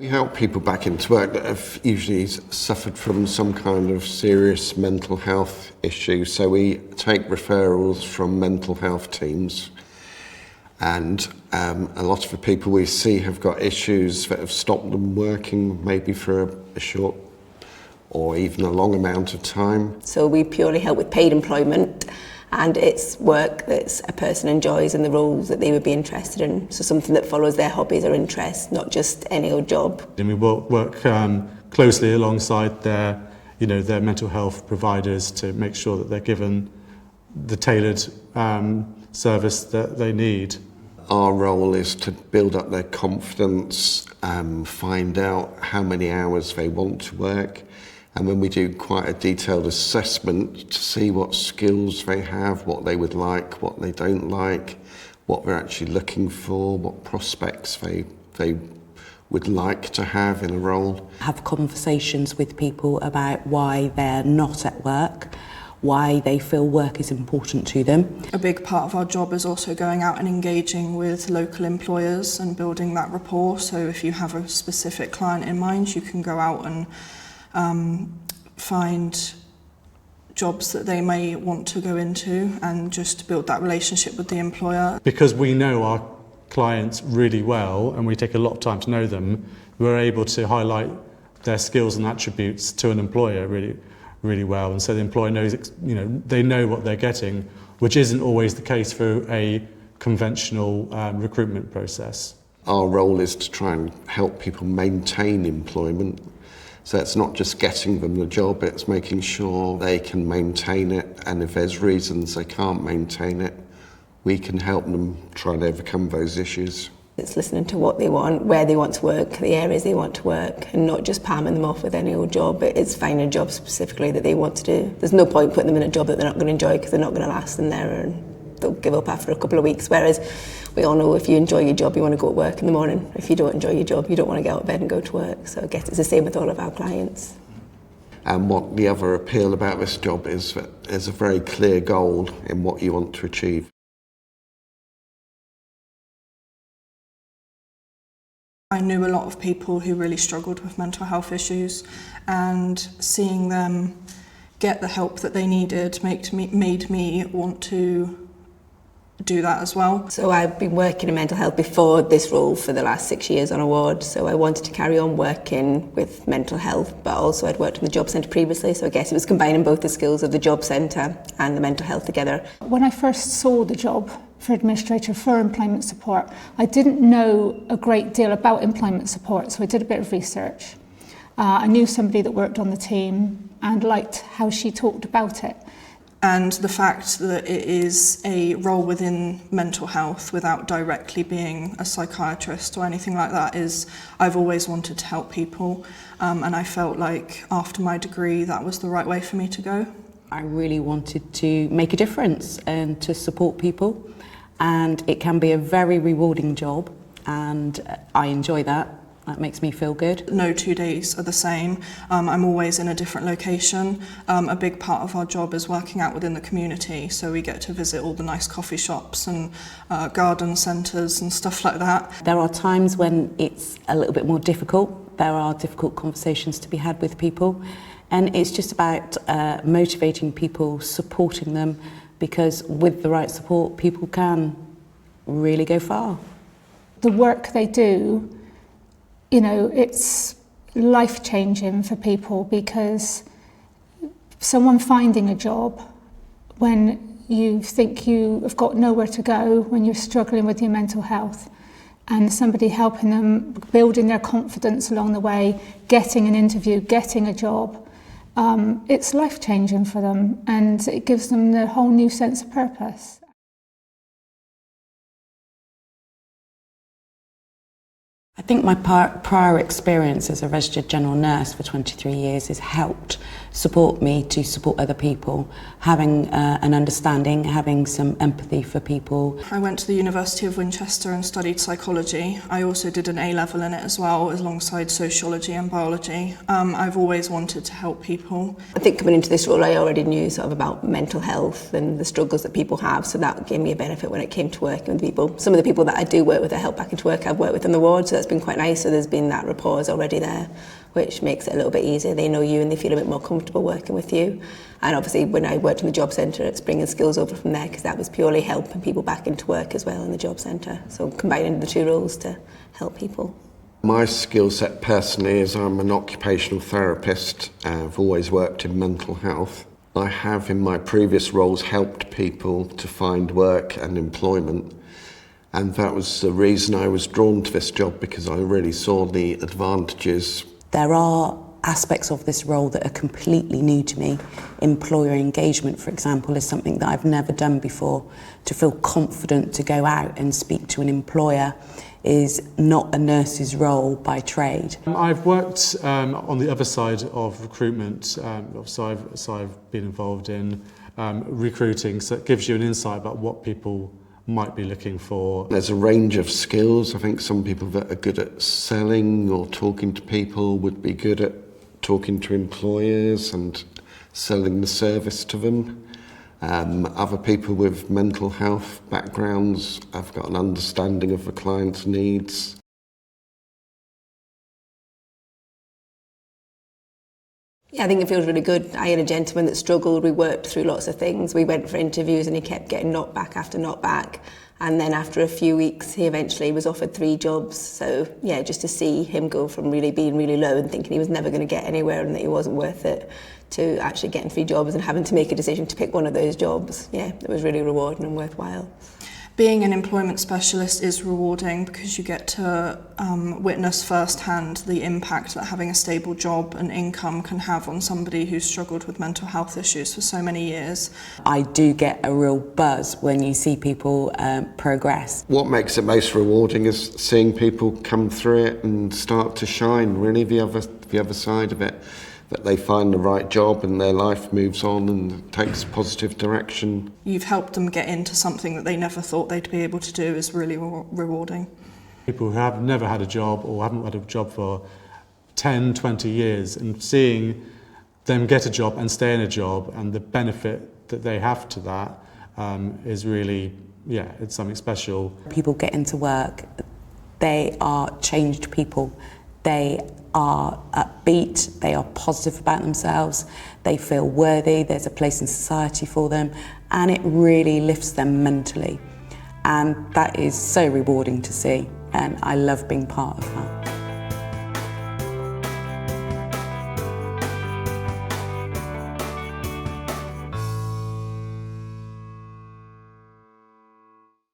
We help people back into work that have usually suffered from some kind of serious mental health issue. So we take referrals from mental health teams, and a lot of the people we see have got issues that have stopped them working maybe for a short or even a long amount of time. So we purely help with paid employment, and it's work that a person enjoys and the roles that they would be interested in. So something that follows their hobbies or interests, not just any old job. And we work closely alongside their mental health providers to make sure that they're given the tailored service that they need. Our role is to build up their confidence, find out how many hours they want to work, and when we do quite a detailed assessment to see what skills they have, what they would like, what they don't like, what they're actually looking for, what prospects they would like to have in a role. Have conversations with people about why they're not at work, why they feel work is important to them. A big part of our job is also going out and engaging with local employers and building that rapport. So if you have a specific client in mind, you can go out and find jobs that they may want to go into and just build that relationship with the employer. Because we know our clients really well and we take a lot of time to know them, we're able to highlight their skills and attributes to an employer really well, and so the employer knows, they know what they're getting, which isn't always the case for a conventional recruitment process. Our role is to try and help people maintain employment. So it's not just getting them the job, it's making sure they can maintain it, and if there's reasons they can't maintain it, we can help them try and overcome those issues. It's listening to what they want, where they want to work, the areas they want to work, and not just palming them off with any old job. It's finding a job specifically that they want to do. There's no point putting them in a job that they're not going to enjoy, because they're not going to last in there and they'll give up after a couple of weeks. Whereas we all know if you enjoy your job, you want to go to work in the morning. If you don't enjoy your job, you don't want to get out of bed and go to work. So I guess it's the same with all of our clients. And what the other appeal about this job is that there's a very clear goal in what you want to achieve. I knew a lot of people who really struggled with mental health issues, and seeing them get the help that they needed made me want to do that as well. So I've been working in mental health before this role for the last 6 years on a ward, so I wanted to carry on working with mental health, but also I'd worked in the job centre previously, so I guess it was combining both the skills of the job centre and the mental health together. When I first saw the job for administrator for employment support, I didn't know a great deal about employment support, so I did a bit of research. I knew somebody that worked on the team and liked how she talked about it. And the fact that it is a role within mental health without directly being a psychiatrist or anything like that I've always wanted to help people, and I felt like after my degree that was the right way for me to go. I really wanted to make a difference and to support people, and it can be a very rewarding job, and I enjoy that. That makes me feel good. No 2 days are the same. I'm always in a different location. A big part of our job is working out within the community, so we get to visit all the nice coffee shops and garden centres and stuff like that. There are times when it's a little bit more difficult. There are difficult conversations to be had with people, and it's just about motivating people, supporting them, because with the right support, people can really go far. The work they do, it's life-changing for people, because someone finding a job when you think you have got nowhere to go, when you're struggling with your mental health, and somebody helping them, building their confidence along the way, getting an interview, getting a job, it's life-changing for them, and it gives them a whole new sense of purpose. I think my prior experience as a registered general nurse for 23 years has helped support me to support other people, having an understanding, having some empathy for people. I went to the University of Winchester and studied psychology. I also did an A-level in it as well, alongside sociology and biology. I've always wanted to help people. I think coming into this role I already knew sort of about mental health and the struggles that people have, so that gave me a benefit when it came to working with people. Some of the people that I do work with, I help back into work, I've worked with on the ward, so that's been quite nice. So there's been that rapport is already there, which makes it a little bit easier. They know you and they feel a bit more comfortable working with you. And obviously when I worked in the job centre, it's bringing skills over from there, because that was purely helping people back into work as well in the job centre. So combining the two roles to help people. My skill set personally is I'm an occupational therapist. I've always worked in mental health. I have in my previous roles helped people to find work and employment, and that was the reason I was drawn to this job, because I really saw the advantages. There are aspects of this role that are completely new to me. Employer engagement, for example, is something that I've never done before. To feel confident to go out and speak to an employer is not a nurse's role by trade. I've worked on the other side of recruitment, so I've been involved in recruiting, so it gives you an insight about what people might be looking for. There's a range of skills. I think some people that are good at selling or talking to people would be good at talking to employers and selling the service to them. Other people with mental health backgrounds have got an understanding of the client's needs. Yeah, I think it feels really good. I had a gentleman that struggled. We worked through lots of things. We went for interviews and he kept getting knocked back after knocked back. And then after a few weeks, he eventually was offered 3 jobs. So yeah, just to see him go from really being really low and thinking he was never going to get anywhere and that he wasn't worth it, to actually getting 3 jobs and having to make a decision to pick one of those jobs. Yeah, it was really rewarding and worthwhile. Being an employment specialist is rewarding because you get to witness firsthand the impact that having a stable job and income can have on somebody who's struggled with mental health issues for so many years. I do get a real buzz when you see people progress. What makes it most rewarding is seeing people come through it and start to shine, really, the other side of it. That they find the right job and their life moves on and takes a positive direction. You've helped them get into something that they never thought they'd be able to do is really rewarding. People who have never had a job or haven't had a job for 10, 20 years, and seeing them get a job and stay in a job and the benefit that they have to that is really, yeah, it's something special. People get into work, they are changed people. They are upbeat, they are positive about themselves, they feel worthy, there's a place in society for them, and it really lifts them mentally. And that is so rewarding to see, and I love being part of that.